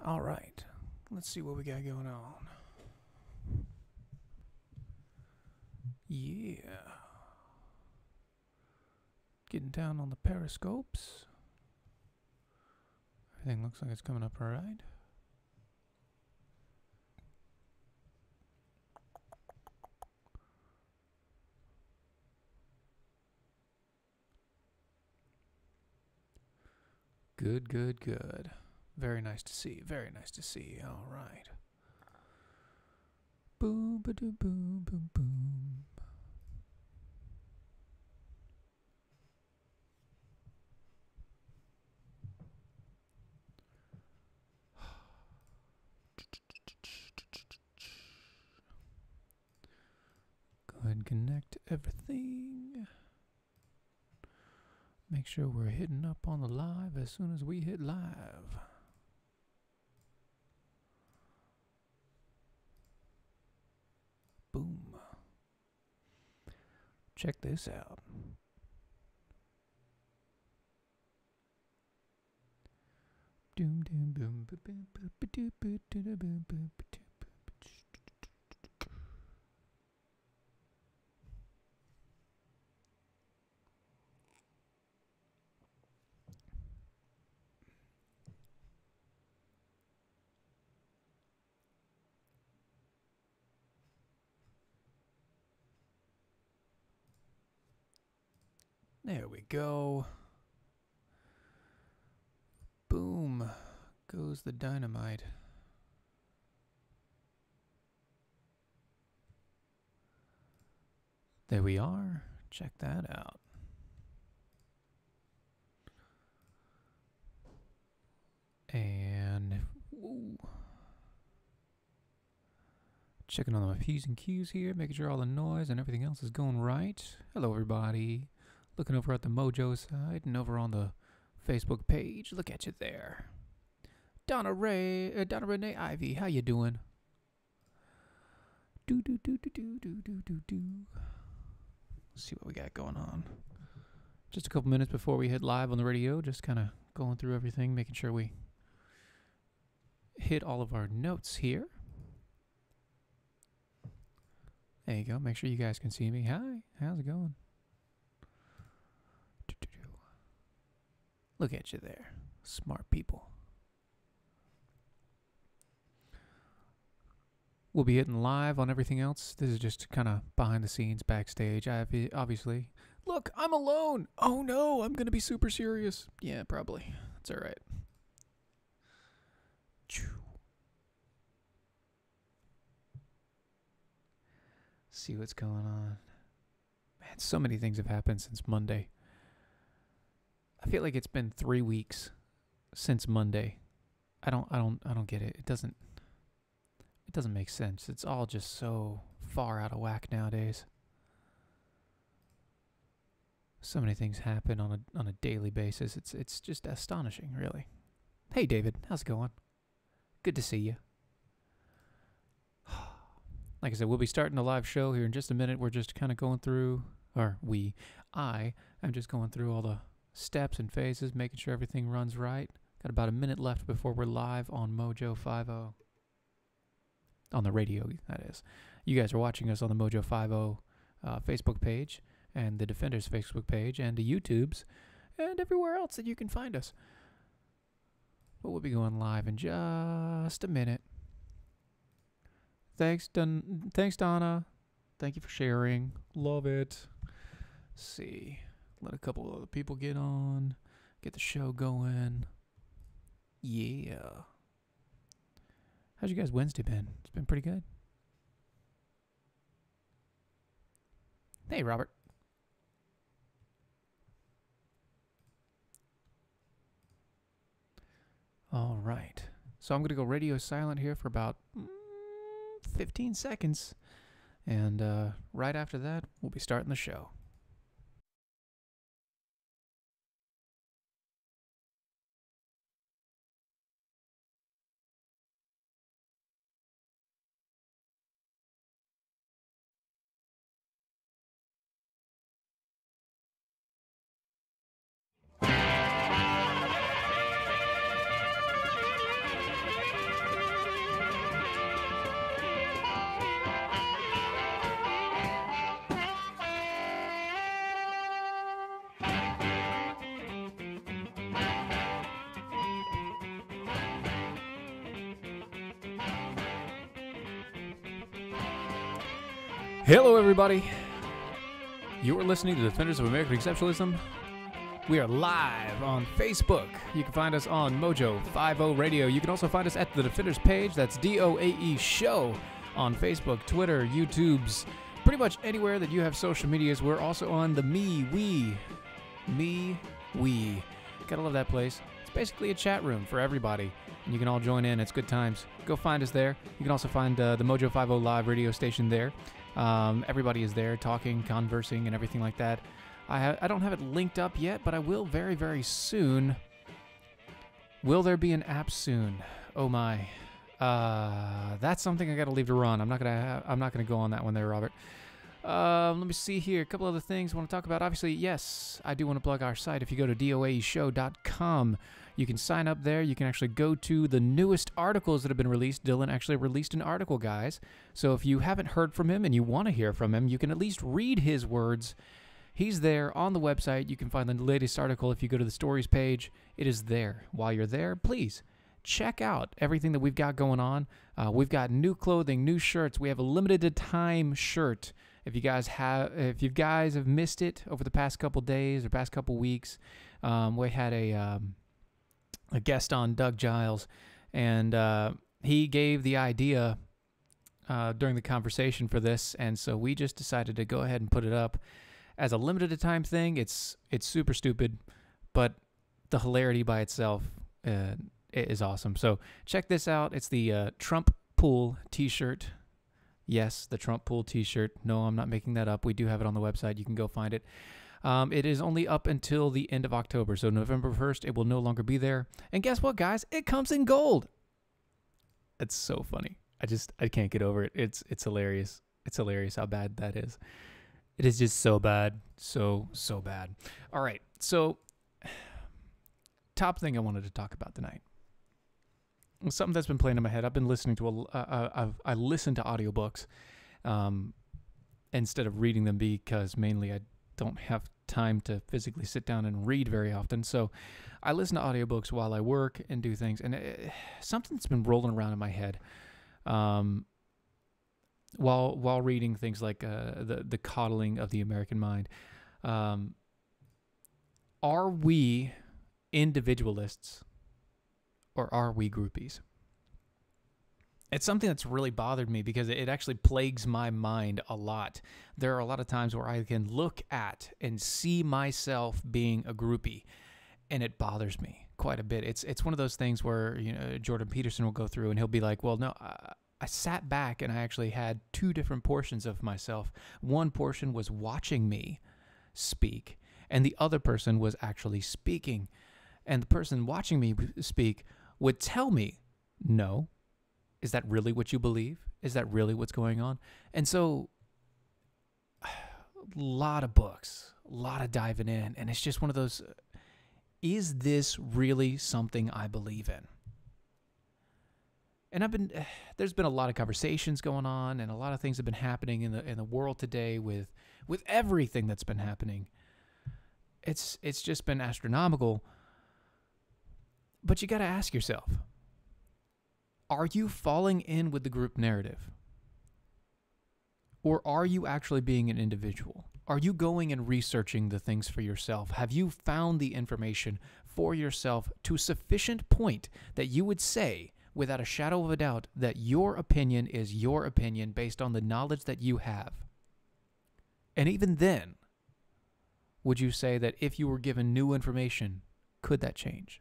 All right. Let's see what we got going on. Yeah. Getting down on the periscopes. Everything looks like it's coming up all right. Good, good, good. Very nice to see. Very nice to see. All right. Boom, ba-doo, boom, boom, boom. Go ahead and connect everything. Make sure we're hitting up on the live as soon as we hit live. Boom. Check this out. Doom doom boom boom boom boom boom boom boom boom boom. There we go. Boom goes the dynamite. There we are. Check that out. And woo. Checking on my P's and Q's here, making sure all the noise and everything else is going right. Hello, everybody. Looking over at the Mojo side and over on the Facebook page. Look at you there. Donna Renee Ivy, how you doing? Do. Let's see what we got going on. Just a couple minutes before we hit live on the radio, just kind of going through everything, making sure we hit all of our notes here. There you go. Make sure you guys can see me. Hi, how's it going? Look at you there. Smart people. We'll be hitting live on everything else. This is just kind of behind the scenes, backstage. Obviously. Look, I'm alone. Oh no, I'm going to be super serious. Yeah, probably. That's all right. See what's going on. Man, so many things have happened since Monday. I feel like it's been 3 weeks since Monday. I don't get it. It doesn't make sense. It's all just so far out of whack nowadays. So many things happen on a daily basis. It's just astonishing, really. Hey David, how's it going? Good to see you. Like I said, we'll be starting the live show here in just a minute. We're just kind of going through, I am just going through all the steps and phases, making sure everything runs right. Got about a minute left before we're live on Mojo 50. On the radio, that is. You guys are watching us on the Mojo 50 Facebook page and the Defenders Facebook page and the YouTubes and everywhere else that you can find us. But we'll be going live in just a minute. Thanks, Donna. Thank you for sharing. Love it. Let's see. Let a couple of other people get on. Get the show going. Yeah. How's you guys' Wednesday been? It's been pretty good. Hey, Robert. All right. So I'm going to go radio silent here for about 15 seconds. And right after that, we'll be starting the show. Hello, everybody. You are listening to Defenders of American Exceptionalism. We are live on Facebook. You can find us on Mojo 50 Radio. You can also find us at the Defenders page. That's DOAE Show on Facebook, Twitter, YouTubes, pretty much anywhere that you have social medias. We're also on the MeWe. Gotta love that place. It's basically a chat room for everybody, and you can all join in. It's good times. Go find us there. You can also find the Mojo 50 Live radio station there. Everybody is there talking, conversing, and everything like that. I don't have it linked up yet, but I will very, very soon. Will there be an app soon? Oh my. That's something I gotta leave to run. I'm not gonna go on that one there, Robert. Let me see here. A couple other things I want to talk about. Obviously, yes, I do want to plug our site. If you go to doaeshow.com, you can sign up there. You can actually go to the newest articles that have been released. Dylan actually released an article, guys. So if you haven't heard from him and you want to hear from him, you can at least read his words. He's there on the website. You can find the latest article if you go to the stories page. It is there. While you're there, please check out everything that we've got going on. We've got new clothing, new shirts. We have a limited time shirt. If you guys have missed it over the past couple days or past couple weeks, we had a guest on, Doug Giles, and he gave the idea during the conversation for this, and so we just decided to go ahead and put it up as a limited time thing. It's super stupid, but the hilarity by itself is awesome. So check this out. It's the Trump Pool t-shirt. Yes, the Trump Pool t-shirt. No, I'm not making that up. We do have it on the website. You can go find it. It is only up until the end of October, so November 1st, it will no longer be there. And guess what, guys? It comes in gold. It's so funny. I can't get over it. It's hilarious. It's hilarious how bad that is. It is just so bad. So bad. All right, so top thing I wanted to talk about tonight. Something that's been playing in my head. I've been listening to I listen to audiobooks instead of reading them because mainly I don't have time to physically sit down and read very often. So I listen to audiobooks while I work and do things. And something's been rolling around in my head while reading things like the Coddling of the American Mind. Are we individualists? Or are we groupies? It's something that's really bothered me because it actually plagues my mind a lot. There are a lot of times where I can look at and see myself being a groupie, and it bothers me quite a bit. It's one of those things where, you know, Jordan Peterson will go through and he'll be like, well, no, I sat back and I actually had two different portions of myself. One portion was watching me speak, and the other person was actually speaking. And the person watching me speak would tell me, no, is that really what you believe? Is that really what's going on? And so a lot of books, a lot of diving in, and it's just one of those, is this really something I believe in? And there's been a lot of conversations going on, and a lot of things have been happening in the world today with everything that's been happening. It's just been astronomical. But you got to ask yourself, are you falling in with the group narrative? Or are you actually being an individual? Are you going and researching the things for yourself? Have you found the information for yourself to a sufficient point that you would say, without a shadow of a doubt, that your opinion is your opinion based on the knowledge that you have? And even then, would you say that if you were given new information, could that change?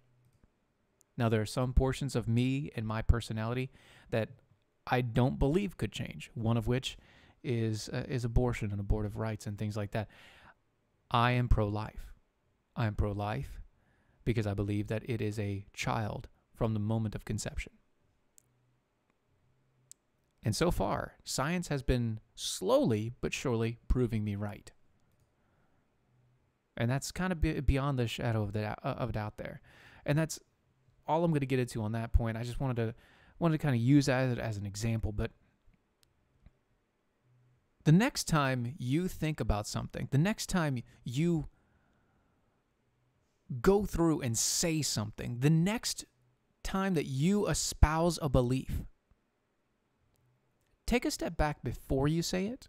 Now, there are some portions of me and my personality that I don't believe could change, one of which is abortion and abortive rights and things like that. I am pro-life. I am pro-life because I believe that it is a child from the moment of conception. And so far, science has been slowly but surely proving me right. And that's kind of beyond the shadow of a doubt there. And that's all I'm going to get into on that point. I just wanted to kind of use that as an example. But the next time you think about something, the next time you go through and say something, the next time that you espouse a belief, take a step back before you say it,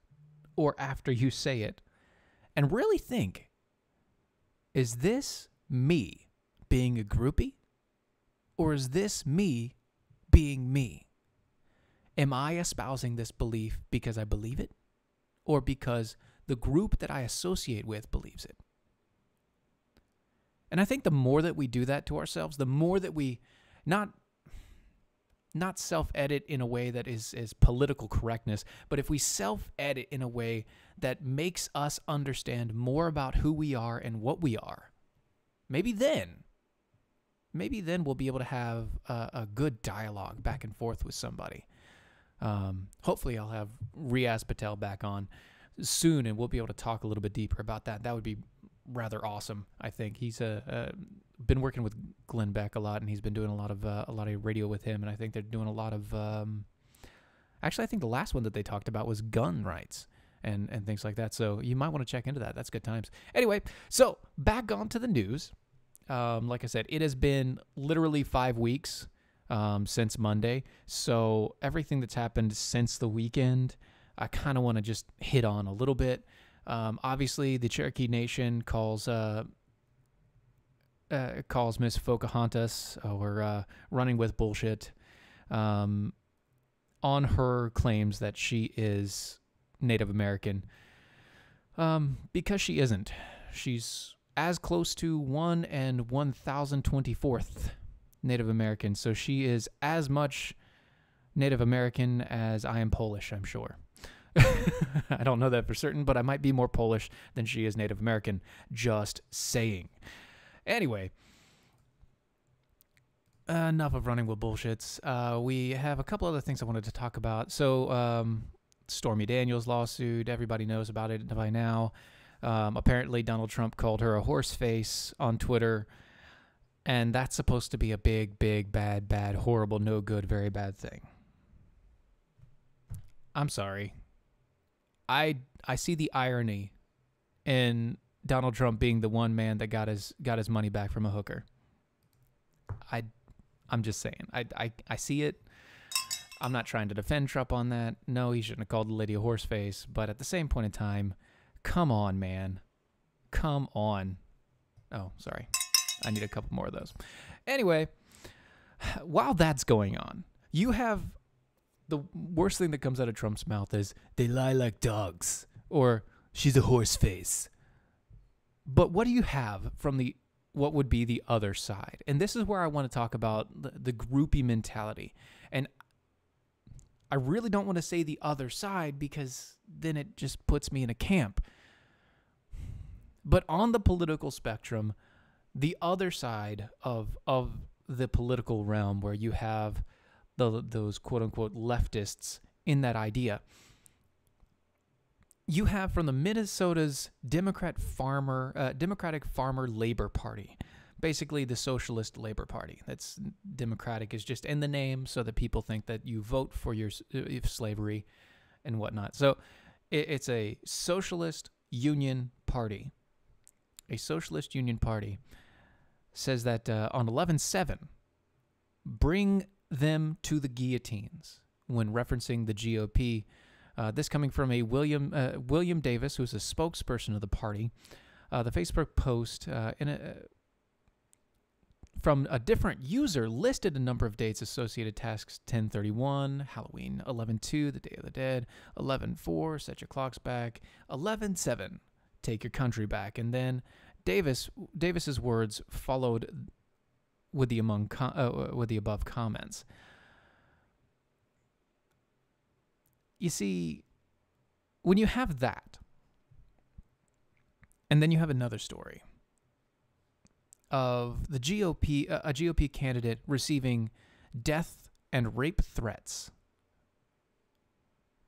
or after you say it and really think, is this me being a groupie? Or is this me being me? Am I espousing this belief because I believe it? Or because the group that I associate with believes it? And I think the more that we do that to ourselves, the more that we not self-edit in a way that is political correctness, but if we self-edit in a way that makes us understand more about who we are and what we are, maybe then we'll be able to have a good dialogue back and forth with somebody. Hopefully I'll have Riaz Patel back on soon, and we'll be able to talk a little bit deeper about that. That would be rather awesome. I think he's been working with Glenn Beck a lot, and he's been doing a lot of radio with him, and I think they're doing a lot of actually I think the last one that they talked about was gun rights and things like that, so you might want to check into that. That's good times. Anyway, so back on to the news. Like I said, it has been literally 5 weeks since Monday, so everything that's happened since the weekend I kind of want to just hit on a little bit. Obviously, the Cherokee Nation calls Miss Faux-ca-haunts-us, or running with bullshit, on her claims that she is Native American, because she isn't. She's as close to 1 1,024th Native American, so she is as much Native American as I am Polish, I'm sure. I don't know that for certain, but I might be more Polish than she is Native American. Just saying. Anyway, enough of running with bullshits. We have a couple other things I wanted to talk about. So, Stormy Daniels' lawsuit, everybody knows about it by now. Apparently, Donald Trump called her a horseface on Twitter, and that's supposed to be a big, big, bad, bad, horrible, no good, very bad thing. I'm sorry. I see the irony in Donald Trump being the one man that got his money back from a hooker. I'm just saying. I see it. I'm not trying to defend Trump on that. No, he shouldn't have called the lady a horseface. But at the same point in time, come on, man. Come on. Oh, sorry. I need a couple more of those. Anyway, while that's going on, you have the worst thing that comes out of Trump's mouth is, they lie like dogs, or she's a horseface. But what do you have from what would be the other side? And this is where I want to talk about the groupie mentality. And I really don't want to say the other side, because then it just puts me in a camp. But on the political spectrum, the other side of the political realm, where you have those quote-unquote leftists in that idea, you have from the Minnesota's Democratic Farmer Labor Party, basically the Socialist Labor Party. That's Democratic is just in the name, so that people think that you vote for your slavery and whatnot. So it's a socialist union party. A socialist union party says that on 11/7, bring them to the guillotines, when referencing the GOP. This coming from a William Davis, who's a spokesperson of the party. The Facebook post from a different user listed a number of dates associated tasks: 10/31, Halloween; 11/2, the Day of the Dead; 11/4, set your clocks back; 11/7, take your country back. And then Davis's words followed with the above comments. You see, when you have that, and then you have another story of the GOP, a GOP candidate receiving death and rape threats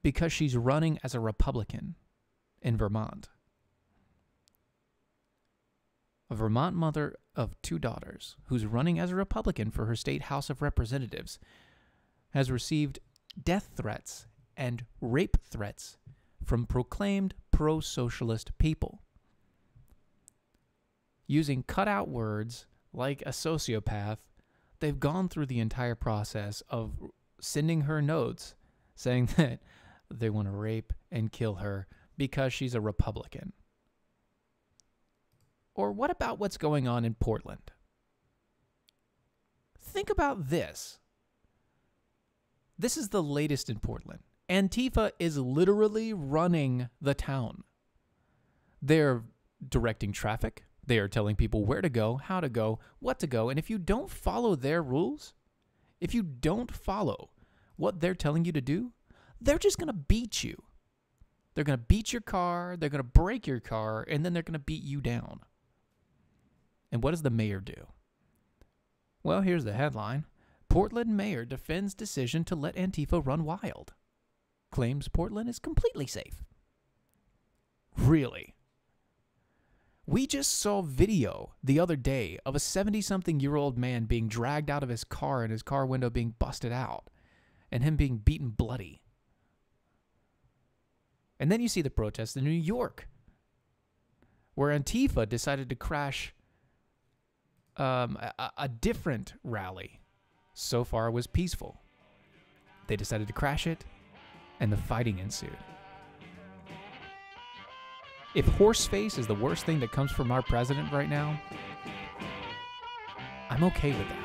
because she's running as a Republican in Vermont. A Vermont mother of 2 daughters who's running as a Republican for her state House of Representatives has received death threats and rape threats from proclaimed pro-socialist people. Using cutout words like a sociopath, they've gone through the entire process of sending her notes saying that they want to rape and kill her because she's a Republican? Or what about what's going on in Portland? Think about this. This is the latest in Portland. Antifa is literally running the town. They're directing traffic. They are telling people where to go, how to go, what to go. And if you don't follow their rules, if you don't follow what they're telling you to do, they're just going to beat you. They're going to beat your car, they're going to break your car, and then they're going to beat you down. And what does the mayor do? Well, here's the headline. Portland mayor defends decision to let Antifa run wild. Claims Portland is completely safe. Really? We just saw video the other day of a 70-something-year-old man being dragged out of his car and his car window being busted out and him being beaten bloody. And then you see the protests in New York where Antifa decided to crash a different rally. So far it was peaceful. They decided to crash it, and the fighting ensued. If HORSEFACE is the worst thing that comes from our president right now, I'm okay with that.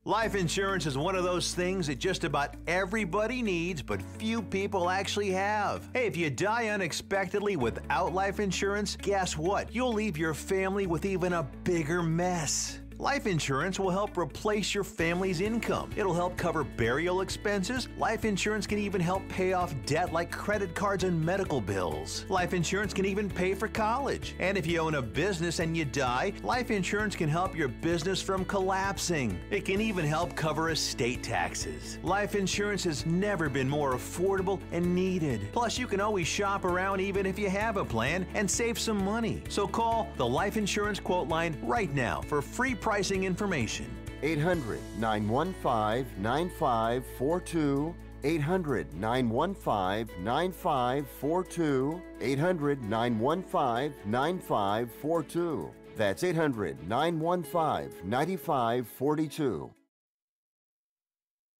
Life insurance is one of those things that just about everybody needs, but few people actually have. Hey, if you die unexpectedly without life insurance, guess what? You'll leave your family with even a bigger mess. Life insurance will help replace your family's income. It'll help cover burial expenses. Life insurance can even help pay off debt like credit cards and medical bills. Life insurance can even pay for college. And if you own a business and you die, life insurance can help your business from collapsing. It can even help cover estate taxes. Life insurance has never been more affordable and needed. Plus, you can always shop around even if you have a plan and save some money. So call the Life Insurance Quote Line right now for free pricing information. 800-915-9542. 800-915-9542. 800-915-9542. That's 800-915-9542.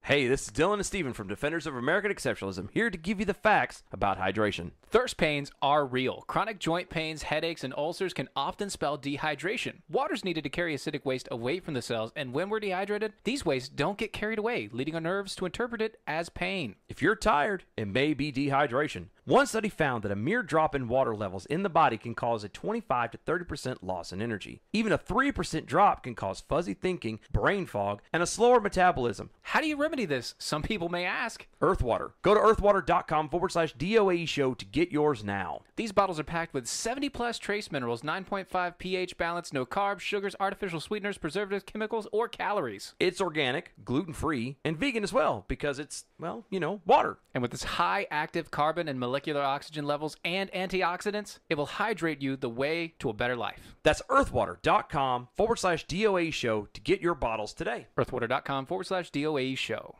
Hey, this is Dylan and Steven from Defenders of American Exceptionalism, here to give you the facts about hydration. Thirst pains are real. Chronic joint pains, headaches, and ulcers can often spell dehydration. Water's needed to carry acidic waste away from the cells, and when we're dehydrated, these wastes don't get carried away, leading our nerves to interpret it as pain. If you're tired, it may be dehydration. One study found that a mere drop in water levels in the body can cause a 25 to 30% loss in energy. Even a 3% drop can cause fuzzy thinking, brain fog, and a slower metabolism. How do you remedy this? Some people may ask. Earthwater. Go to earthwater.com/DOAE show to get yours now. These bottles are packed with 70-plus trace minerals, 9.5 pH balance, no carbs, sugars, artificial sweeteners, preservatives, chemicals, or calories. It's organic, gluten-free, and vegan as well because it's, well, you know, water. And with its high active carbon and molecular oxygen levels and antioxidants, it will hydrate you the way to a better life. That's earthwater.com/DOAE show to get your bottles today. earthwater.com/DOAE show.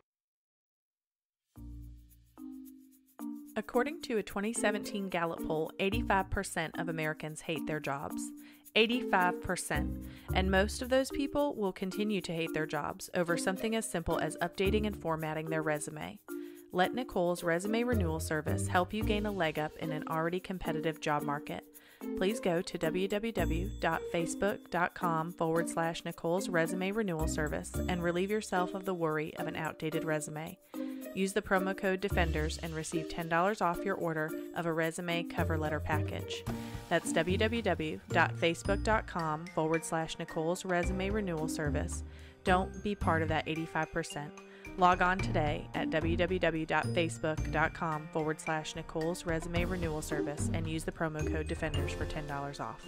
According to a 2017 Gallup poll, 85% of Americans hate their jobs. 85%. And most of those people will continue to hate their jobs over something as simple as updating and formatting their resume. Let Nicole's Resume Renewal Service help you gain a leg up in an already competitive job market. Please go to www.facebook.com/Nicole's Resume Renewal Service and relieve yourself of the worry of an outdated resume. Use the promo code DEFENDERS and receive $10 off your order of a resume cover letter package. That's www.facebook.com/Nicole's Resume Renewal Service. Don't be part of that 85%. Log on today at www.facebook.com/Nicole's Resume Renewal Service and use the promo code DEFENDERS for $10 off.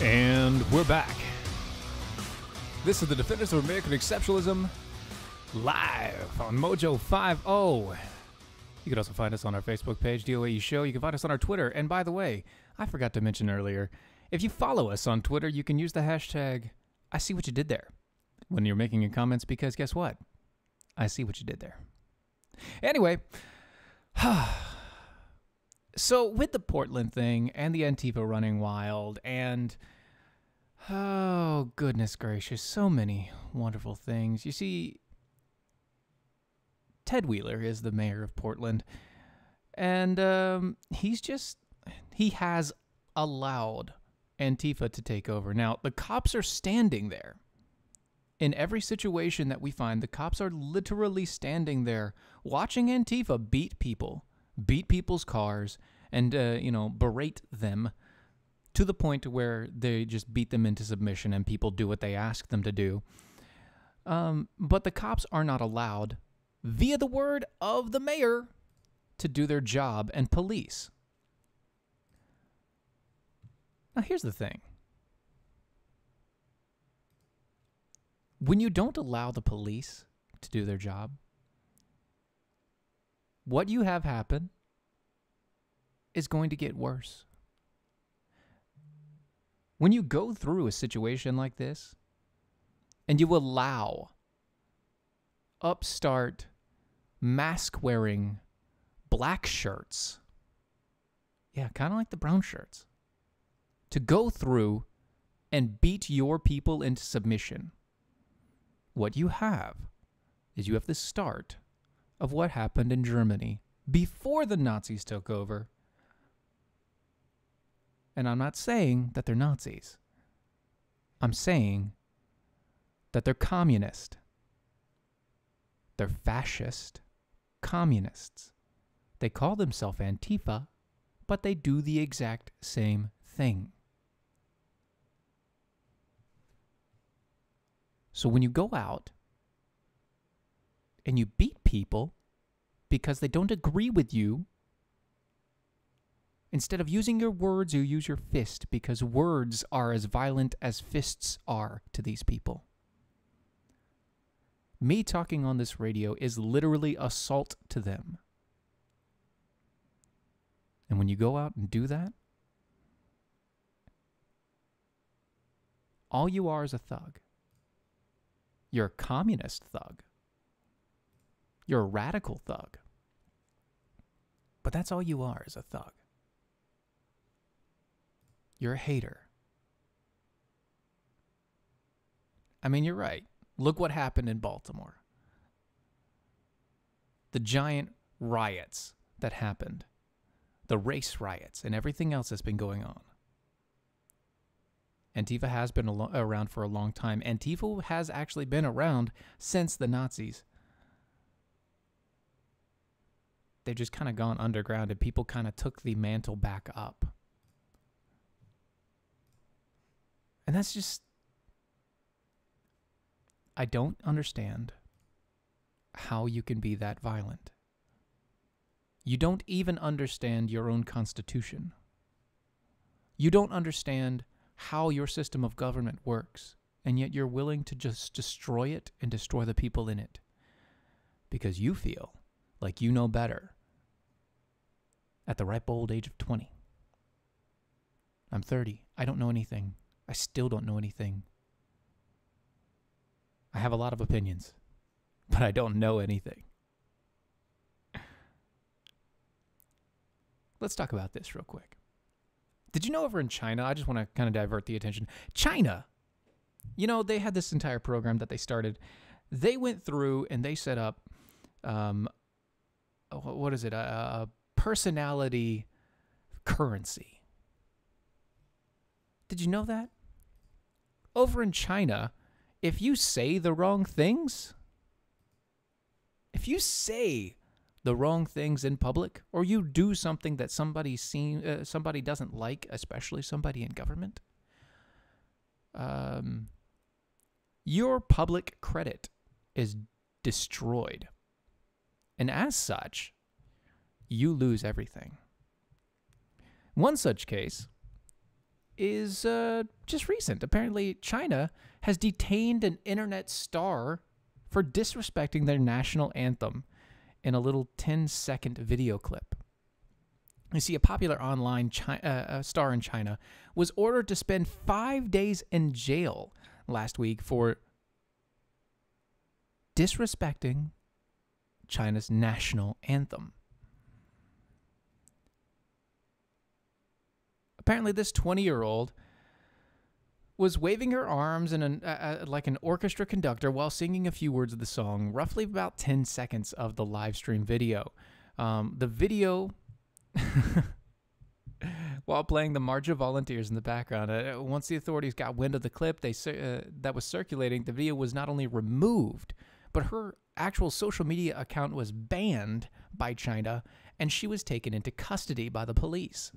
And we're back. This is the Defenders of American Exceptionalism live on Mojo 50. You can also find us on our Facebook page, DOAE Show. You can find us on our Twitter. And by the way, I forgot to mention earlier, if you follow us on Twitter, you can use the hashtag I see what you did there when you're making your comments, because guess what? I see what you did there. Anyway, so with the Portland thing and the Antifa running wild and, oh, goodness gracious, so many wonderful things. You see, Ted Wheeler is the mayor of Portland, and he has allowed Antifa to take over. Now, the cops are standing there. In every situation that we find, the cops are literally standing there watching Antifa beat people's cars, and, berate them to the point where they just beat them into submission and people do what they ask them to do. But the cops are not allowed, via the word of the mayor, to do their job and police. Now, here's the thing. When you don't allow the police to do their job, what you have happen is going to get worse. When you go through a situation like this, and you allow upstart, mask-wearing black shirts, yeah, kind of like the brown shirts, to go through and beat your people into submission, what you have is you have the start of what happened in Germany before the Nazis took over. And I'm not saying that they're Nazis. I'm saying that they're communist. They're fascist communists. They call themselves Antifa, but they do the exact same thing. So when you go out and you beat people because they don't agree with you, instead of using your words, you use your fist, because words are as violent as fists are to these people. Me talking on this radio is literally assault to them. And when you go out and do that, all you are is a thug. You're a communist thug. You're a radical thug. But that's all you are, is a thug. You're a hater. I mean, you're right. Look what happened in Baltimore. The giant riots that happened. The race riots and everything else that's been going on. Antifa has been around for a long time. Antifa has actually been around since the Nazis. They've just kind of gone underground, and people kind of took the mantle back up. And that's just... I don't understand how you can be that violent. You don't even understand your own constitution. You don't understand how your system of government works, and yet you're willing to just destroy it and destroy the people in it because you feel like you know better at the ripe old age of 20. I'm 30. I don't know anything. I still don't know anything. I have a lot of opinions, but I don't know anything. Let's talk about this real quick. Did you know over in China, I just want to kind of divert the attention. China, you know, they had this entire program that they started. They went through and they set up, what is it? A personality currency. Did you know that? Over in China, if you say the wrong things, if you say the wrong things in public, or you do something that somebody doesn't like, especially somebody in government, your public credit is destroyed. And as such, you lose everything. One such case is just recent. Apparently, China has detained an internet star for disrespecting their national anthem in a little 10-second video clip. You see, a popular online star in China was ordered to spend 5 days in jail last week for disrespecting China's national anthem. Apparently, this 20-year-old was waving her arms in like an orchestra conductor while singing a few words of the song, roughly about 10 seconds of the live stream video. The video, while playing the March of Volunteers in the background, once the authorities got wind of the clip that was circulating, the video was not only removed, but her actual social media account was banned by China, and she was taken into custody by the police.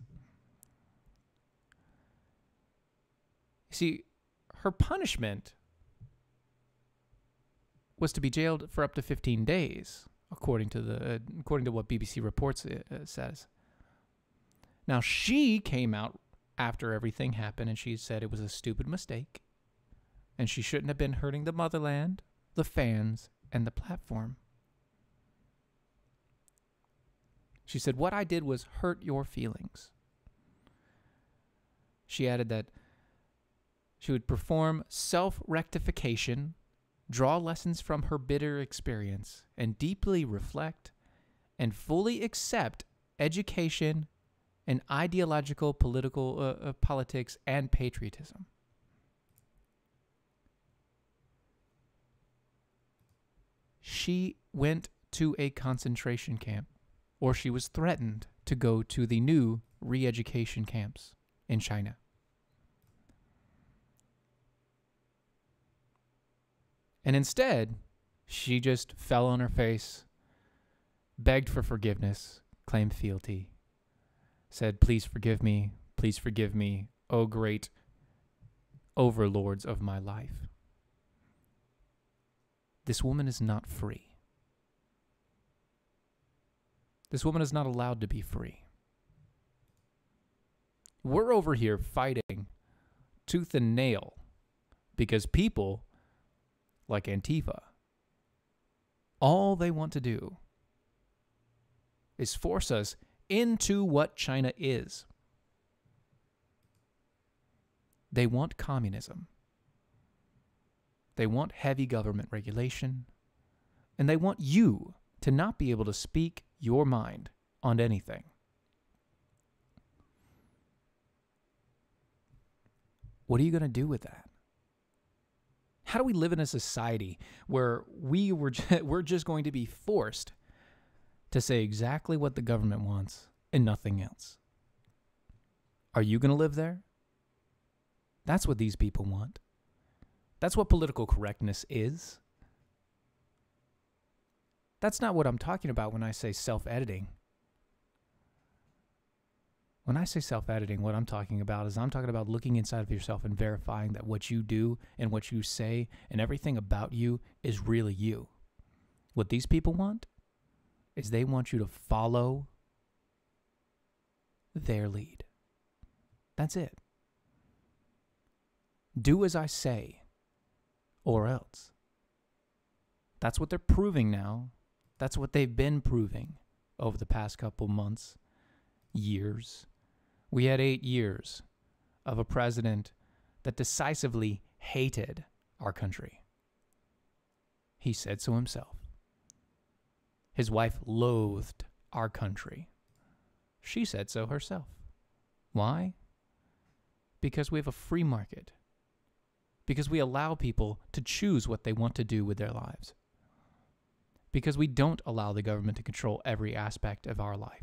See, her punishment was to be jailed for up to 15 days, according to what BBC Reports says. Now, she came out after everything happened, and she said it was a stupid mistake, and she shouldn't have been hurting the motherland, the fans, and the platform. She said, "What I did was hurt your feelings." She added that she would perform self-rectification, draw lessons from her bitter experience, and deeply reflect and fully accept education and ideological politics and patriotism. She went to a concentration camp, or she was threatened to go to the new re-education camps in China. And instead, she just fell on her face, begged for forgiveness, claimed fealty, said, please forgive me, oh great overlords of my life." This woman is not free. This woman is not allowed to be free. We're over here fighting tooth and nail because people like Antifa, all they want to do is force us into what China is. They want communism. They want heavy government regulation. And they want you to not be able to speak your mind on anything. What are you going to do with that? How do we live in a society where we're just going to be forced to say exactly what the government wants and nothing else? Are you going to live there? That's what these people want. That's what political correctness is. That's not what I'm talking about when I say self-editing. When I say self-editing, what I'm talking about is I'm talking about looking inside of yourself and verifying that what you do and what you say and everything about you is really you. What these people want is they want you to follow their lead. That's it. Do as I say, or else. That's what they're proving now. That's what they've been proving over the past couple months, years. We had 8 years of a president that decisively hated our country. He said so himself. His wife loathed our country. She said so herself. Why? Because we have a free market. Because we allow people to choose what they want to do with their lives. Because we don't allow the government to control every aspect of our life.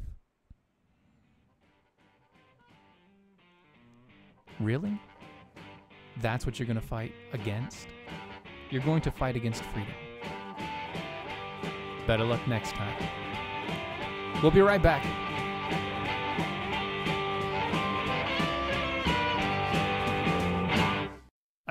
Really? That's what you're going to fight against? You're going to fight against freedom. Better luck next time. We'll be right back.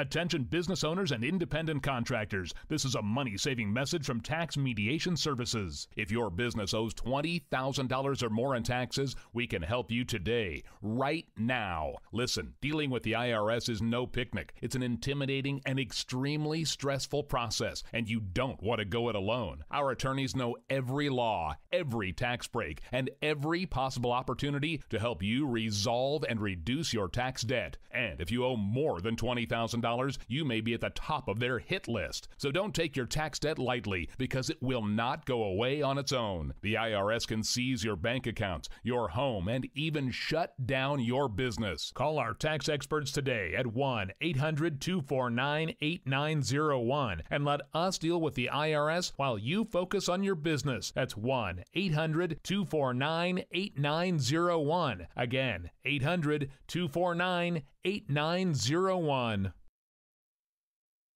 Attention business owners and independent contractors. This is a money-saving message from Tax Mediation Services. If your business owes $20,000 or more in taxes, we can help you today, right now. Listen, dealing with the IRS is no picnic. It's an intimidating and extremely stressful process, and you don't want to go it alone. Our attorneys know every law, every tax break, and every possible opportunity to help you resolve and reduce your tax debt. And if you owe more than $20,000, you may be at the top of their hit list. So don't take your tax debt lightly, because it will not go away on its own. The IRS can seize your bank accounts, your home, and even shut down your business. Call our tax experts today at 1-800-249-8901 and let us deal with the IRS while you focus on your business. That's 1-800-249-8901. Again, 800-249-8901.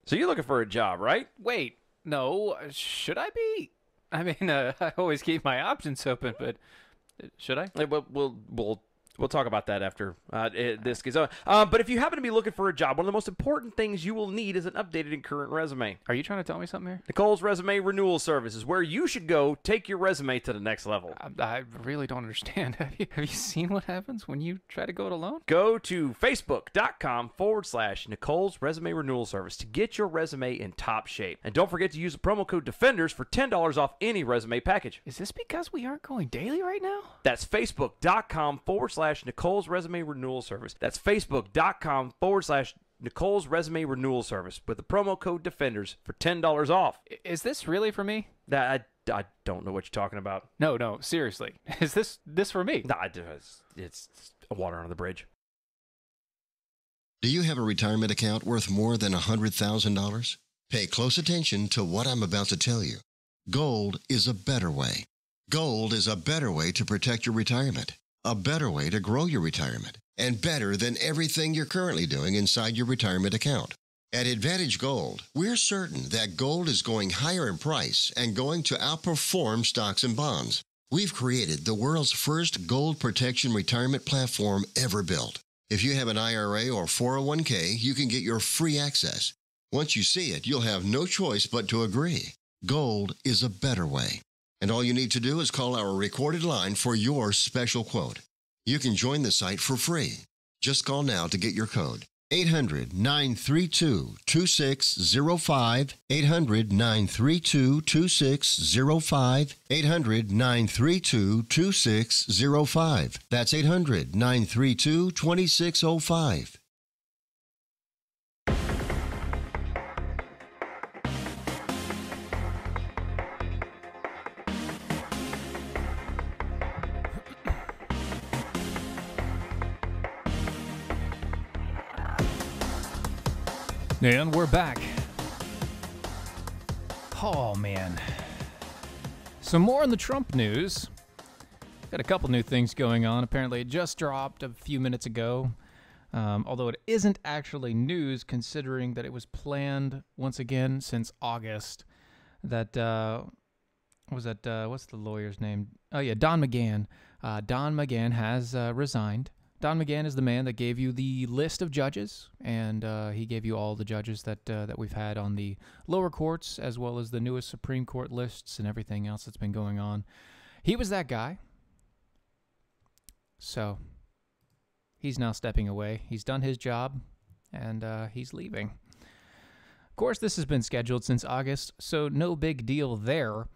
So you're looking for a job, right? Wait, no, should I be? I mean, I always keep my options open, but should I? We'll talk about that after this gets on. But if you happen to be looking for a job, one of the most important things you will need is an updated and current resume. Are you trying to tell me something here? Nicole's Resume Renewal Service is where you should go take your resume to the next level. I really don't understand. Have you seen what happens when you try to go it alone? Go to Facebook.com/Nicole's Resume Renewal Service to get your resume in top shape. And don't forget to use the promo code Defenders for $10 off any resume package. Is this because we aren't going daily right now? That's Facebook.com/Nicole's Resume Renewal Service. That's Facebook.com/Nicole's Resume Renewal Service with the promo code Defenders for $10 off. Is this really for me? I don't know what you're talking about. No, seriously. Is this for me? Nah, it's water under the bridge. Do you have a retirement account worth more than $100,000? Pay close attention to what I'm about to tell you. Gold is a better way. Gold is a better way to protect your retirement, a better way to grow your retirement, and better than everything you're currently doing inside your retirement account. At Advantage Gold, we're certain that gold is going higher in price and going to outperform stocks and bonds. We've created the world's first gold protection retirement platform ever built. If you have an IRA or 401k, you can get your free access. Once you see it, you'll have no choice but to agree. Gold is a better way. And all you need to do is call our recorded line for your special quote. You can join the site for free. Just call now to get your code. 800-932-2605, 800-932-2605, 800-932-2605. That's 800-932-2605. And we're back. Oh, man. Some more on the Trump news. Got a couple new things going on. Apparently, it just dropped a few minutes ago. Although it isn't actually news, considering that it was planned once again since August. That, what's the lawyer's name? Oh, yeah, Don McGahn. Don McGahn has resigned. Don McGahn is the man that gave you the list of judges, and he gave you all the judges that we've had on the lower courts, as well as the newest Supreme Court lists and everything else that's been going on. He was that guy. So he's now stepping away. He's done his job, and he's leaving. Of course, this has been scheduled since August, so no big deal there.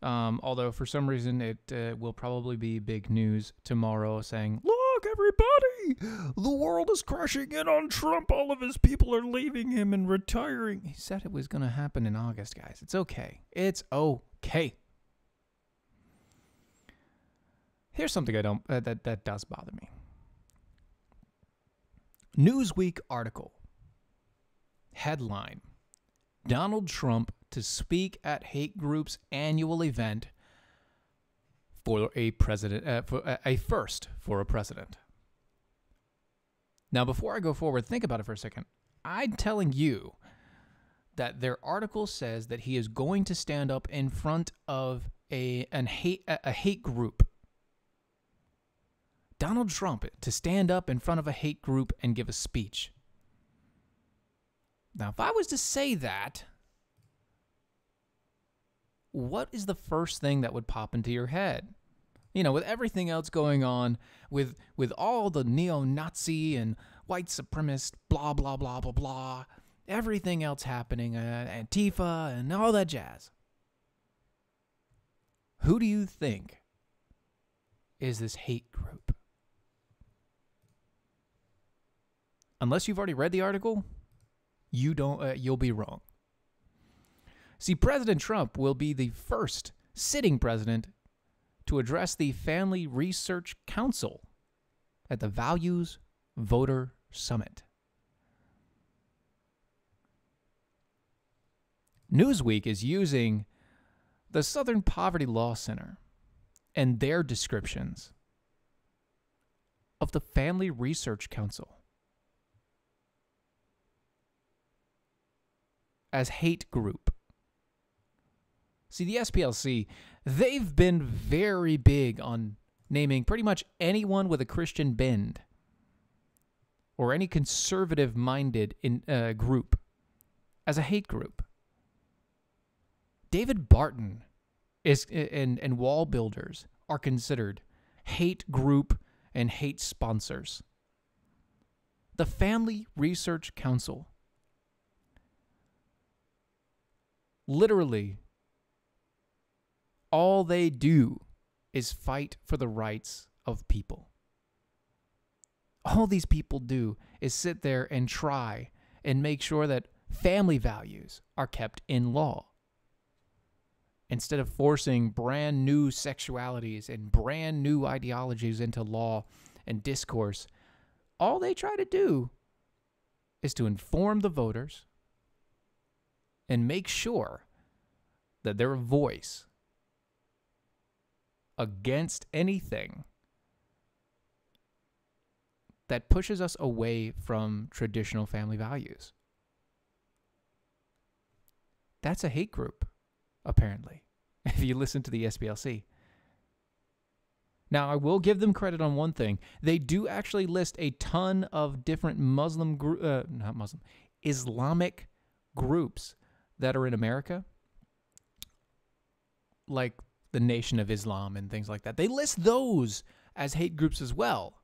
Although for some reason it will probably be big news tomorrow, saying, "Look, everybody, the world is crashing in on Trump. All of his people are leaving him and retiring." He said it was going to happen in August, guys. It's okay. It's okay. Here's something that does bother me. Newsweek article. Headline: Donald Trump to speak at hate group's annual event for a president, for a first for a president. Now, before I go forward, think about it for a second. I'm telling you that their article says that he is going to stand up in front of a hate group. Donald Trump to stand up in front of a hate group and give a speech. Now, if I was to say that, what is the first thing that would pop into your head? You know, with everything else going on, with all the neo-Nazi and white supremacist blah, blah, blah, blah, blah, everything else happening, Antifa and all that jazz. Who do you think is this hate group? Unless you've already read the article, you'll be wrong. See, President Trump will be the first sitting president to address the Family Research Council at the Values Voter Summit. Newsweek is using the Southern Poverty Law Center and their descriptions of the Family Research Council as hate group. See, the SPLC, they've been very big on naming pretty much anyone with a Christian bend or any conservative-minded group as a hate group. David Barton and wall builders are considered hate group and hate sponsors. The Family Research Council, literally, all they do is fight for the rights of people. All these people do is sit there and try and make sure that family values are kept in law. Instead of forcing brand new sexualities and brand new ideologies into law and discourse, all they try to do is to inform the voters and make sure that their voice against anything that pushes us away from traditional family values. That's a hate group, apparently, if you listen to the SPLC. Now, I will give them credit on one thing. They do actually list a ton of different Islamic groups that are in America, like the Nation of Islam and things like that. They list those as hate groups as well.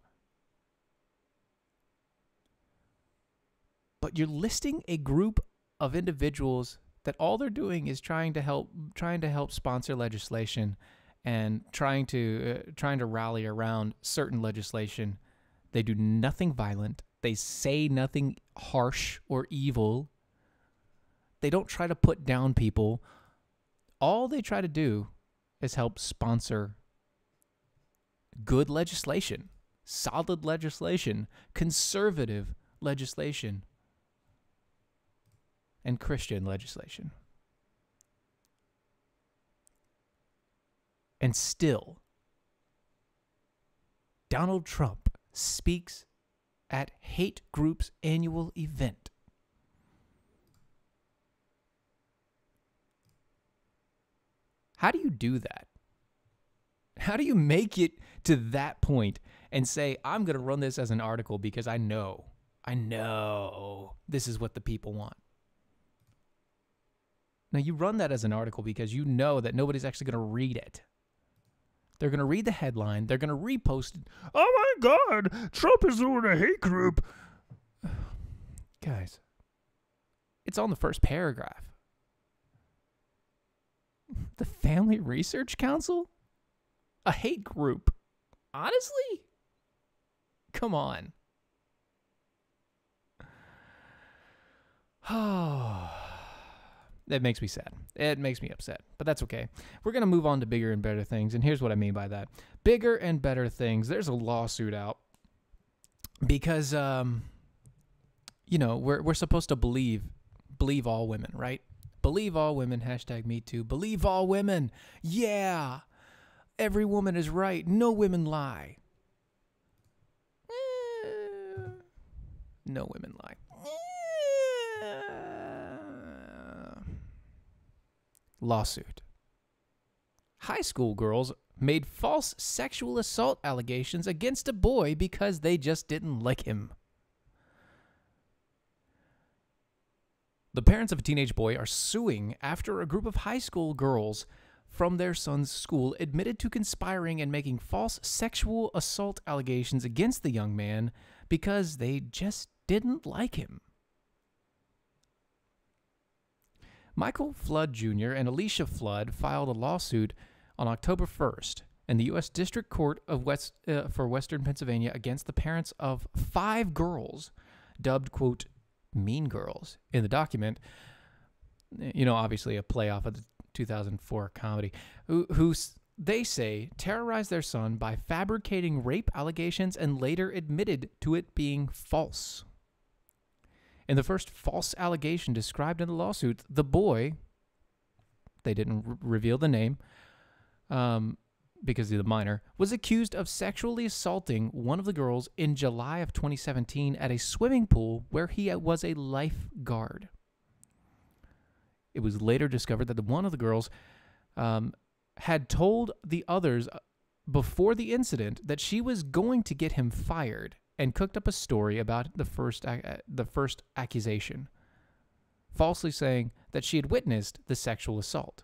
But you're listing a group of individuals that all they're doing is trying to help sponsor legislation and trying to rally around certain legislation. They do nothing violent. They say nothing harsh or evil. They don't try to put down people. All they try to do is help sponsor good legislation, solid legislation, conservative legislation, and Christian legislation. And still, Donald Trump speaks at hate group's annual event. How do you do that? How do you make it to that point and say, I'm going to run this as an article because I know this is what the people want? Now, you run that as an article because you know that nobody's actually going to read it. They're going to read the headline. They're going to repost it. Oh, my God, Trump is doing a hate group. Guys, it's on the first paragraph. The Family Research Council? A hate group? Honestly? Come on. Oh, that makes me sad. It makes me upset, but that's okay. We're going to move on to bigger and better things, and here's what I mean by that. Bigger and better things. There's a lawsuit out because, we're supposed to believe all women, right? Believe all women, #MeToo. Believe all women. Yeah. Every woman is right. No women lie. No women lie. Lawsuit. High school girls made false sexual assault allegations against a boy because they just didn't like him. The parents of a teenage boy are suing after a group of high school girls from their son's school admitted to conspiring and making false sexual assault allegations against the young man because they just didn't like him. Michael Flood Jr. and Alicia Flood filed a lawsuit on October 1st in the U.S. District Court of for Western Pennsylvania against the parents of 5 girls, dubbed, quote, mean girls in the document. You know, obviously a play off of the 2004 comedy, who they say terrorized their son by fabricating rape allegations and later admitted to it being false. In the first false allegation described in the lawsuit, the boy, they didn't reveal the name because he's a minor, was accused of sexually assaulting one of the girls in July of 2017 at a swimming pool where he was a lifeguard. It was later discovered that one of the girls had told the others before the incident that she was going to get him fired and cooked up a story about the first accusation, falsely saying that she had witnessed the sexual assault.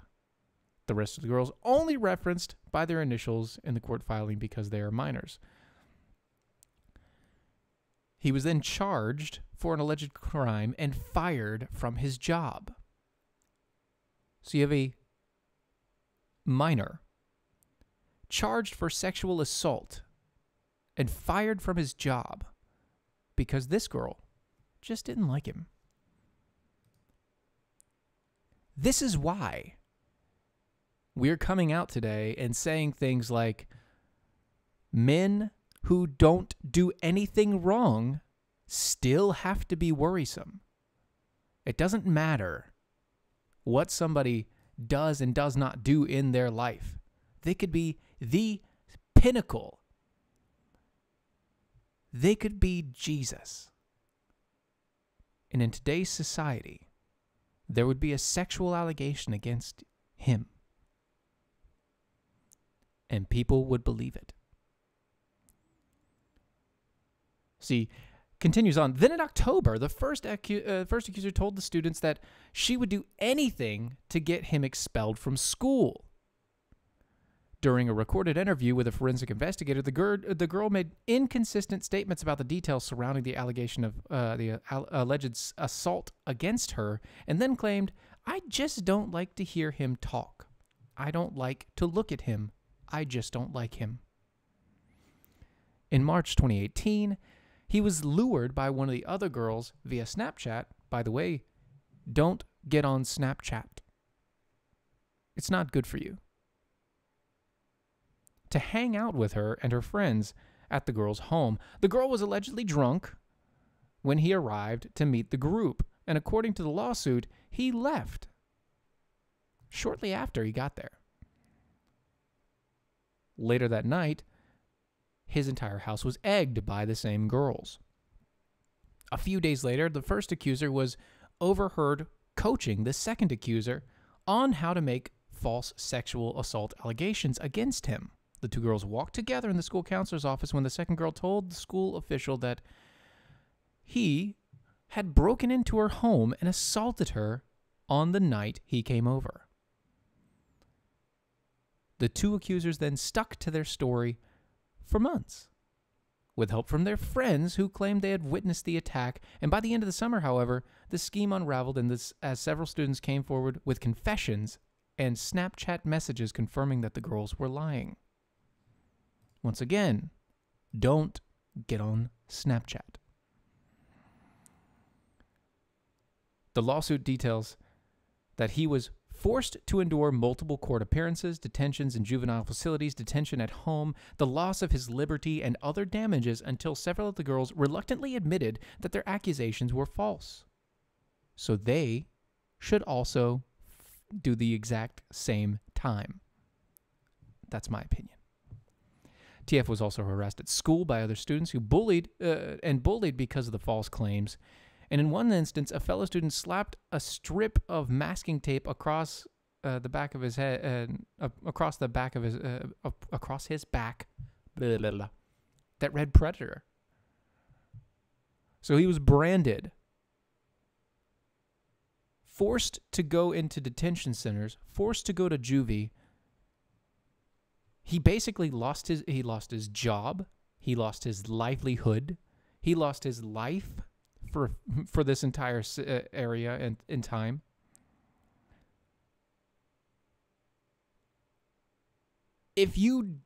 The rest of the girls only referenced by their initials in the court filing because they are minors. He was then charged for an alleged crime and fired from his job. So you have a minor charged for sexual assault and fired from his job because this girl just didn't like him. This is why we're coming out today and saying things like men who don't do anything wrong still have to be worrisome. It doesn't matter what somebody does and does not do in their life. They could be the pinnacle. They could be Jesus. And in today's society, there would be a sexual allegation against him. And people would believe it. See, continues on. Then in October, the first accuser told the students that she would do anything to get him expelled from school. During a recorded interview with a forensic investigator, the girl made inconsistent statements about the details surrounding the allegation of the alleged assault against her, and then claimed, "I just don't like to hear him talk. I don't like to look at him. I just don't like him." In March 2018, he was lured by one of the other girls via Snapchat. By the way, don't get on Snapchat. It's not good for you. To hang out with her and her friends at the girl's home. The girl was allegedly drunk when he arrived to meet the group, and according to the lawsuit, he left shortly after he got there. Later that night, his entire house was egged by the same girls. A few days later, the first accuser was overheard coaching the second accuser on how to make false sexual assault allegations against him. The two girls walked together in the school counselor's office when the second girl told the school official that he had broken into her home and assaulted her on the night he came over. The two accusers then stuck to their story for months, with help from their friends who claimed they had witnessed the attack, and by the end of the summer, however, the scheme unraveled as several students came forward with confessions and Snapchat messages confirming that the girls were lying. Once again, don't get on Snapchat. The lawsuit details that he was forced to endure multiple court appearances, detentions in juvenile facilities, detention at home, the loss of his liberty, and other damages until several of the girls reluctantly admitted that their accusations were false. So they should also do the exact same time. That's my opinion. TF was also harassed at school by other students who bullied because of the false claims. And in one instance, a fellow student slapped a strip of masking tape across the back of his head, across his back, blah, blah, blah, that read Predator. So he was branded forced to go into detention centers, forced to go to juvie. He basically lost his job, he lost his livelihood, he lost his life for this entire area and in time. If you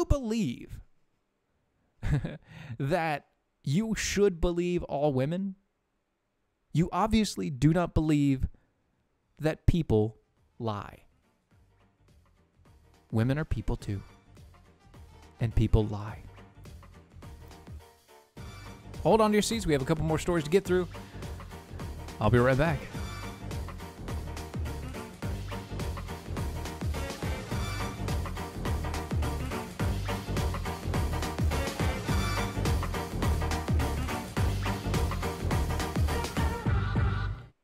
believe that you should believe all women, you obviously do not believe that people lie. Women are people too, and people lie. Hold on to your seats. We have a couple more stories to get through. I'll be right back.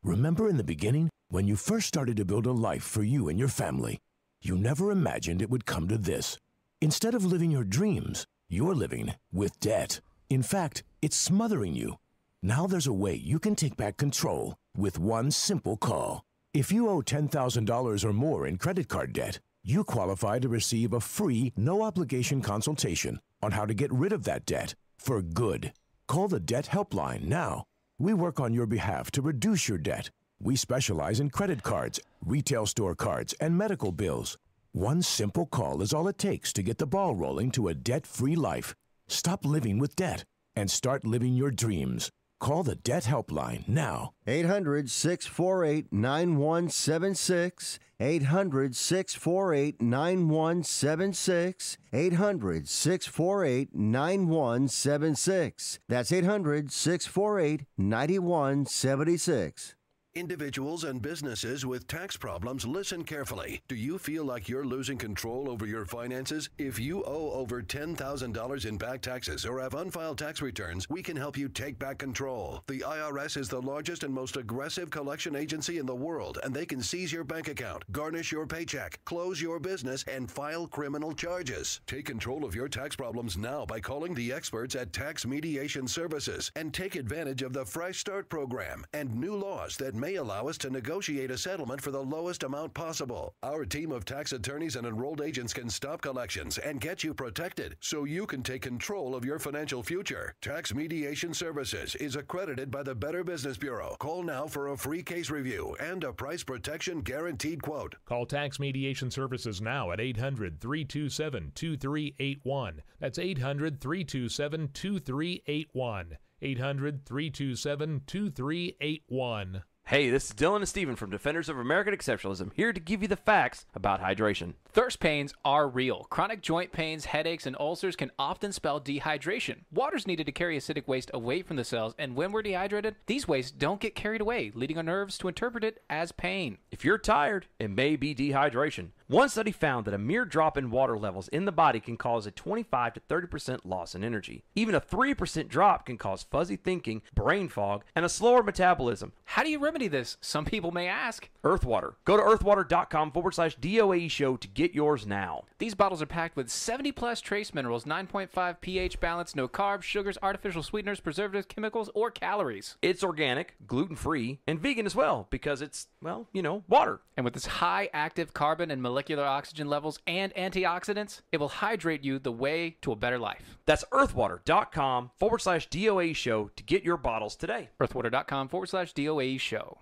Remember in the beginning, when you first started to build a life for you and your family, you never imagined it would come to this. Instead of living your dreams, you're living with debt. In fact, it's smothering you. Now there's a way you can take back control with one simple call. If you owe $10,000 or more in credit card debt, you qualify to receive a free, no-obligation consultation on how to get rid of that debt for good. Call the Debt Helpline now. We work on your behalf to reduce your debt. We specialize in credit cards, retail store cards, and medical bills. One simple call is all it takes to get the ball rolling to a debt-free life. Stop living with debt and start living your dreams. Call the Debt Helpline now. 800-648-9176. 800-648-9176. 800-648-9176. That's 800-648-9176. Individuals and businesses with tax problems, listen carefully. Do you feel like you're losing control over your finances? If you owe over $10,000 in back taxes or have unfiled tax returns, we can help you take back control. The IRS is the largest and most aggressive collection agency in the world, and they can seize your bank account, garnish your paycheck, close your business, and file criminal charges. Take control of your tax problems now by calling the experts at Tax Mediation Services and take advantage of the Fresh Start program and new laws that may allow us to negotiate a settlement for the lowest amount possible. Our team of tax attorneys and enrolled agents can stop collections and get you protected so you can take control of your financial future. Tax Mediation Services is accredited by the Better Business Bureau. Call now for a free case review and a price protection guaranteed quote. Call Tax Mediation Services now at 800-327-2381. That's 800-327-2381. 800-327-2381. Hey, this is Dylan and Steven from Defenders of American Exceptionalism, here to give you the facts about hydration. Thirst pains are real. Chronic joint pains, headaches, and ulcers can often spell dehydration. Water's needed to carry acidic waste away from the cells, and when we're dehydrated, these wastes don't get carried away, leading our nerves to interpret it as pain. If you're tired, it may be dehydration. One study found that a mere drop in water levels in the body can cause a 25 to 30% loss in energy. Even a 3% drop can cause fuzzy thinking, brain fog, and a slower metabolism. How do you remedy this? Some people may ask. Earthwater. Go to earthwater.com/DOAE show to get yours now. These bottles are packed with 70 plus trace minerals, 9.5 pH balance, no carbs, sugars, artificial sweeteners, preservatives, chemicals, or calories. It's organic, gluten-free, and vegan as well because it's, well, water. And with its high active carbon and molecular oxygen levels and antioxidants, it will hydrate you the way to a better life. That's earthwater.com/DOAE show to get your bottles today. earthwater.com/DOAE show.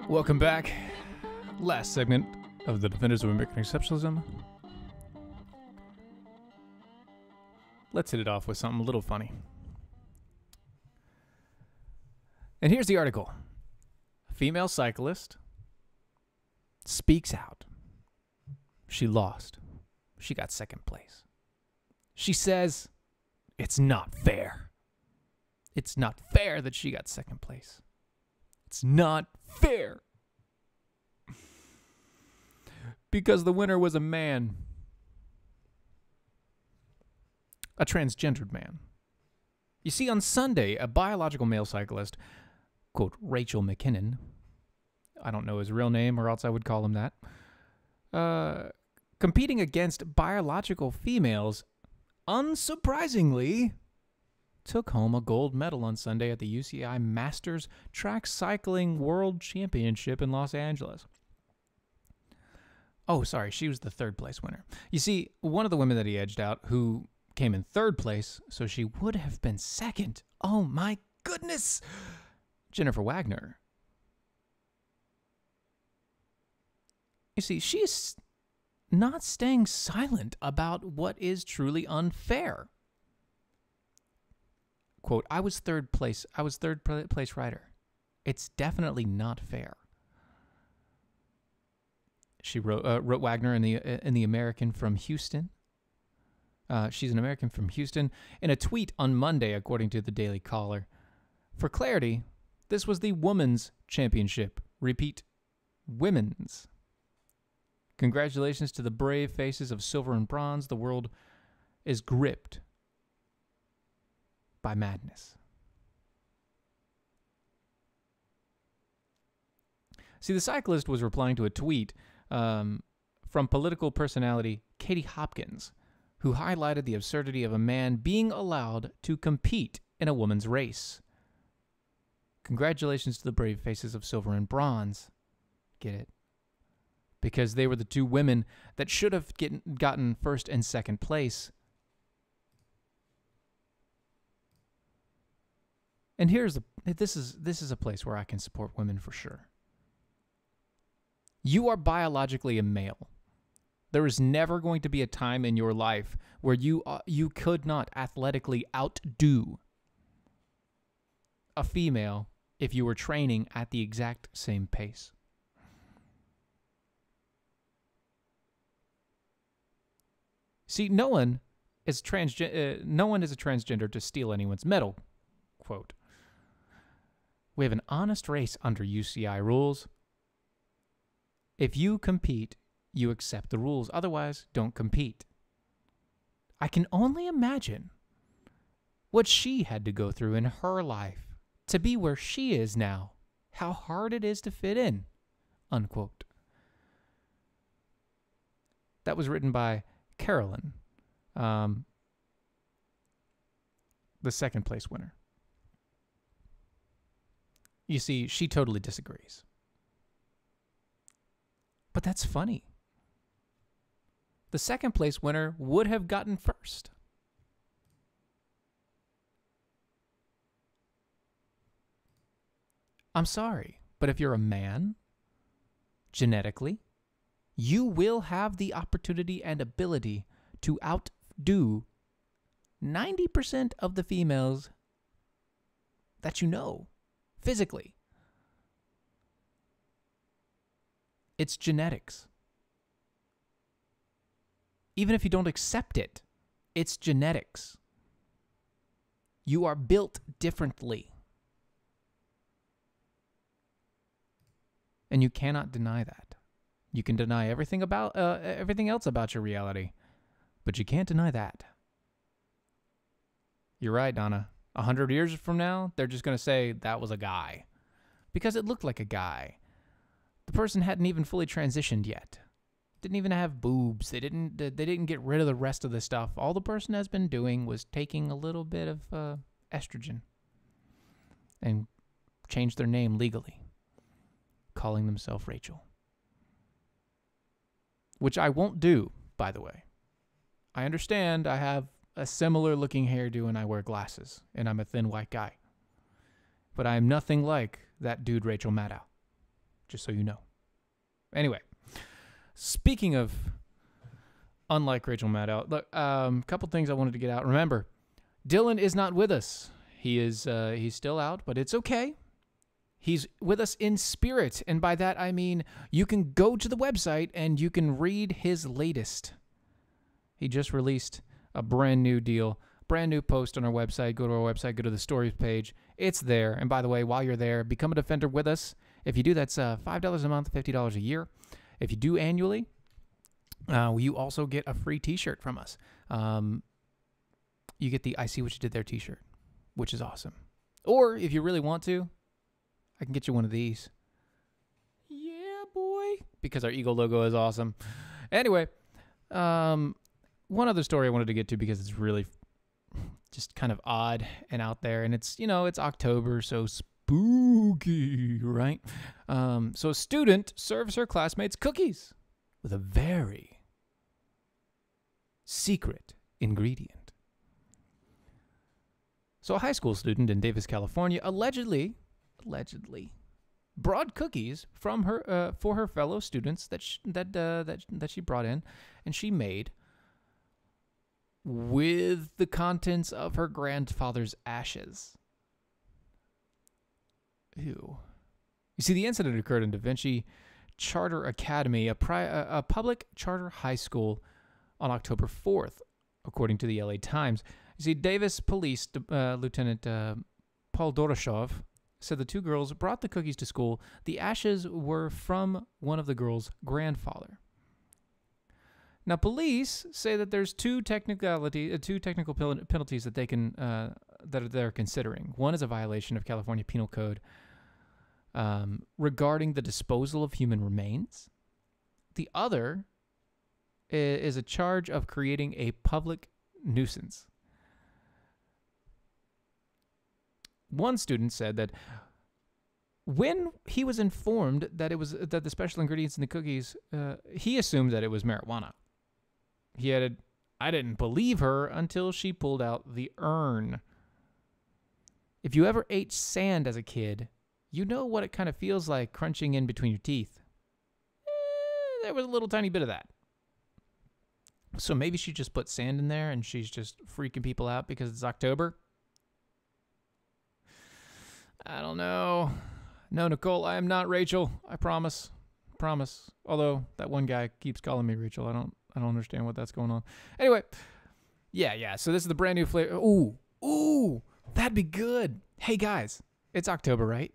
Welcome back. Last segment of the Defenders of American Exceptionalism. Let's hit it off with something a little funny. And here's the article. A female cyclist speaks out. She lost. She got second place. She says, it's not fair. It's not fair that she got second place. It's not fair. Because the winner was a man. A transgendered man. You see, on Sunday, a biological male cyclist quote, Rachel McKinnon. I don't know his real name, or else I would call him that. Competing against biological females, unsurprisingly, took home a gold medal on Sunday at the UCI Masters Track Cycling World Championship in Los Angeles. Oh, sorry, she was the third place winner. You see, one of the women that he edged out, who came in third place, so she would have been second. Oh my goodness! Jennifer Wagner. You see, she is not staying silent about what is truly unfair. Quote, I was third place rider. It's definitely not fair. She wrote Wagner in the American from Houston. She's an American from Houston. In a tweet on Monday, according to the Daily Caller. For clarity, this was the women's championship. Repeat, women's. Congratulations to the brave faces of silver and bronze. The world is gripped by madness. See, the cyclist was replying to a tweet from political personality Katie Hopkins, who highlighted the absurdity of a man being allowed to compete in a woman's race. Congratulations to the brave faces of silver and bronze. Get it? Because they were the two women that should have gotten first and second place. And this is a place where I can support women for sure. You are biologically a male. There is never going to be a time in your life where you could not athletically outdo a female if you were training at the exact same pace. See, no one is a transgender to steal anyone's medal. Quote, we have an honest race under UCI rules. If you compete, you accept the rules. Otherwise, don't compete. I can only imagine what she had to go through in her life to be where she is now. How hard it is to fit in. Unquote. That was written by Carolyn, the second place winner. You see, she totally disagrees. But that's funny. The second place winner would have gotten first. I'm sorry, but if you're a man, genetically, you will have the opportunity and ability to outdo 90% of the females that you know, physically. It's genetics. Even if you don't accept it, it's genetics. You are built differently. And you cannot deny that. You can deny everything else about your reality, but you can't deny that. You're right, Donna. 100 years from now, they're just going to say that was a guy. Because it looked like a guy. The person hadn't even fully transitioned yet. Didn't even have boobs. They didn't get rid of the rest of the stuff. All the person has been doing was taking a little bit of estrogen and changed their name legally, calling themselves Rachel. Which I won't do, by the way. I understand I have a similar looking hairdo and I wear glasses and I'm a thin white guy. But I am nothing like that dude Rachel Maddow. Just so you know. Anyway, speaking of unlike Rachel Maddow, look, couple things I wanted to get out. Remember, Dylan is not with us. He's still out, but it's okay. He's with us in spirit, and by that I mean you can go to the website and you can read his latest. He just released a brand new deal, brand new post on our website. Go to our website, go to the stories page. It's there. And by the way, while you're there, become a Defender with us. If you do, that's $5 a month, $50 a year. If you do annually, you also get a free t-shirt from us. You get the I See What You Did There t-shirt, which is awesome. Or if you really want to, I can get you one of these. Yeah, boy. Because our eagle logo is awesome. Anyway, one other story I wanted to get to because it's really just kind of odd and out there. And it's, it's October, so spooky, right? So a student serves her classmates cookies with a very secret ingredient. So a high school student in Davis, California, allegedly brought cookies from her for her fellow students that she brought in, and she made with the contents of her grandfather's ashes. Ew. You see, the incident occurred in Da Vinci Charter Academy, a public charter high school, on October 4th, according to the LA Times. You see, Davis Police Lieutenant Paul Doroshov said the two girls brought the cookies to school. The ashes were from one of the girls' grandfather. Now, police say that there's two technical penalties that they're considering. One is a violation of California Penal Code regarding the disposal of human remains. The other is a charge of creating a public nuisance. One student said that when he was informed that the special ingredients in the cookies, he assumed that it was marijuana. He added, "I didn't believe her until she pulled out the urn." If you ever ate sand as a kid, you know what it kind of feels like crunching in between your teeth. There was a little tiny bit of that. So maybe she just put sand in there and she's just freaking people out because it's October. I don't know. No, Nicole, I am not Rachel. I promise. Promise. Although that one guy keeps calling me Rachel. I don't understand what that's going on. Anyway, yeah. So this is the brand new flavor. Ooh, that'd be good. Hey guys, it's October, right?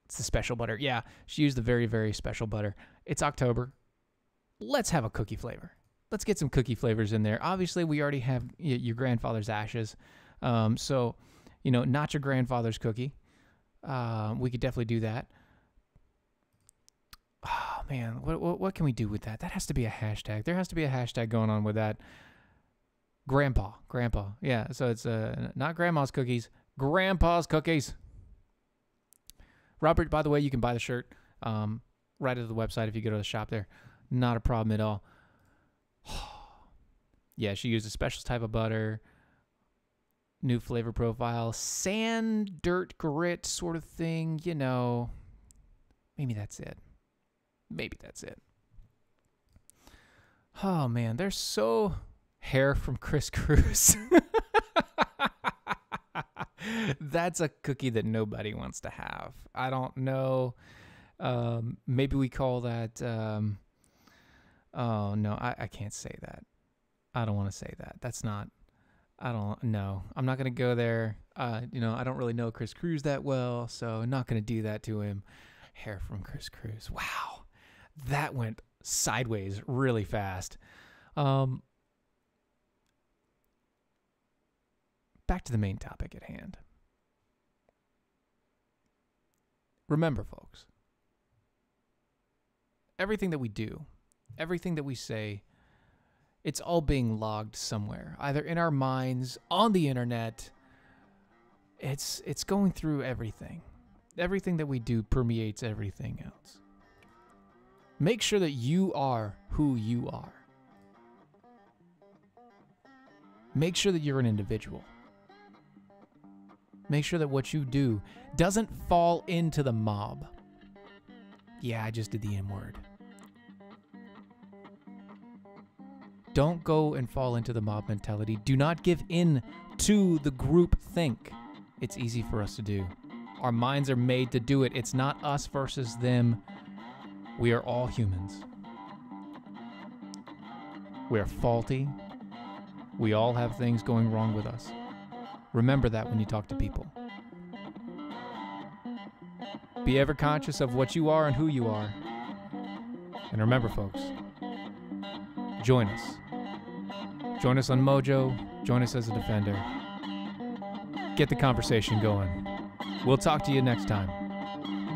It's the special butter. Yeah, she used the very, very special butter. It's October. Let's have a cookie flavor. Let's get some cookie flavors in there. Obviously, we already have your grandfather's ashes. So, not your grandfather's cookie. We could definitely do that. Oh, man. What can we do with that? That has to be a hashtag. There has to be a hashtag going on with that. Grandpa. Yeah, so it's not grandma's cookies. Grandpa's cookies. Robert, by the way, you can buy the shirt right at the website if you go to the shop there. Not a problem at all. Yeah, she used a special type of butter. New flavor profile. Sand, dirt, grit sort of thing. Maybe that's it. Oh, man. They're so hair from Chris Cruz. That's a cookie that nobody wants to have. I don't know. Maybe we call that... oh, no, I can't say that. I don't want to say that. That's not... I don't know. I'm not going to go there. I don't really know Chris Cruz that well, so I'm not going to do that to him. Hair from Chris Cruz. Wow. That went sideways really fast. Back to the main topic at hand. Remember, folks, everything that we do, everything that we say, it's all being logged somewhere, either in our minds, on the internet. It's going through everything. Everything that we do permeates everything else. Make sure that you are who you are. Make sure that you're an individual. Make sure that what you do doesn't fall into the mob. Yeah, I just did the M-word. Don't go and fall into the mob mentality. Do not give in to the group think. It's easy for us to do. Our minds are made to do it. It's not us versus them. We are all humans. We are faulty. We all have things going wrong with us. Remember that when you talk to people. Be ever conscious of what you are and who you are. And remember, folks, join us. Join us on Mojo. Join us as a Defender. Get the conversation going. We'll talk to you next time.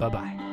Bye-bye.